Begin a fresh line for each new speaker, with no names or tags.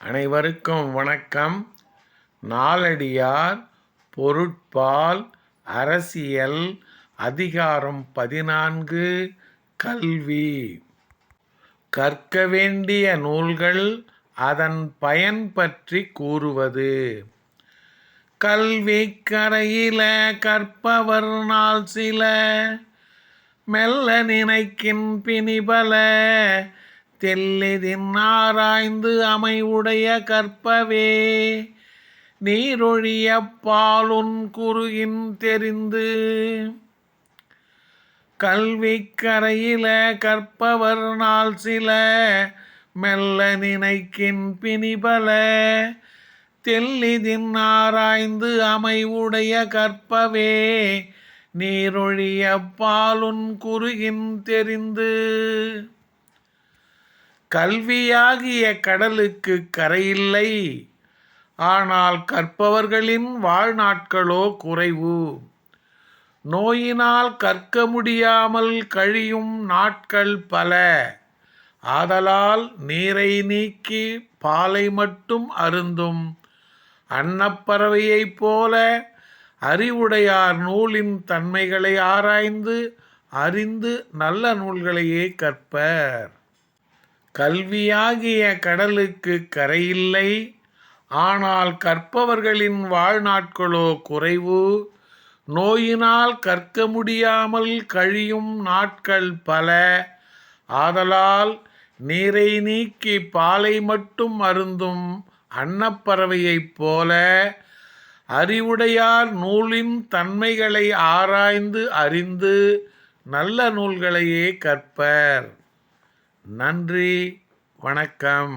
அனைவருக்கும் வணக்கம். நாலடியார் பொருட்பால் அரசியல் அதிகாரம் 14 கல்வி. கற்க வேண்டிய நூல்கள் அதன் பயன் பற்றி கூறுவது. கல்வி கரையில கற்பவர் நாள் சில மெல்ல நினைக்கின் பிணிபல தெல்லிதின் ஆராய்ந்து அமைவுடைய கற்பவே நீரொழிய பாலுன் குறுகின் தெரிந்து. கல்வி கரையில கற்பவர் நாள் சில மெல்ல நினைக்கின் பிணிபல தெல்லிதின் ஆராய்ந்து அமைவுடைய கற்பவே நீரொழிய பாலுன் குறுகின் தெரிந்து. கல்வியாகிய கடலுக்கு கரையில்லை, ஆனால் கற்பவர்களின் வாழ்நாட்களோ குறைவு. நோயினால் கற்க முடியாமல் கழியும் நாட்கள் பல. ஆதலால் நீரை நீக்கி பாலை மட்டும் அருந்தும் அன்னப்பறவையைப் போல அறிவுடையார் நூலின் தன்மைகளை ஆராய்ந்து அறிந்து நல்ல நூல்களையே கற்பர். கல்வியாகிய கடலுக்கு கரையில்லை, ஆனால் கற்பவர்களின் வாழ்நாட்களோ குறைவு. நோயினால் கற்க முடியாமல் கழியும் நாட்கள் பல. ஆதலால் நீரை நீக்கி பாலை மட்டும் அருந்தும் அன்னப்பறவையைப் போல அறிவுடையார் நூலின் தன்மைகளை ஆராய்ந்து அறிந்து நல்ல நூல்களையே கற்பர். நன்றி, வணக்கம்.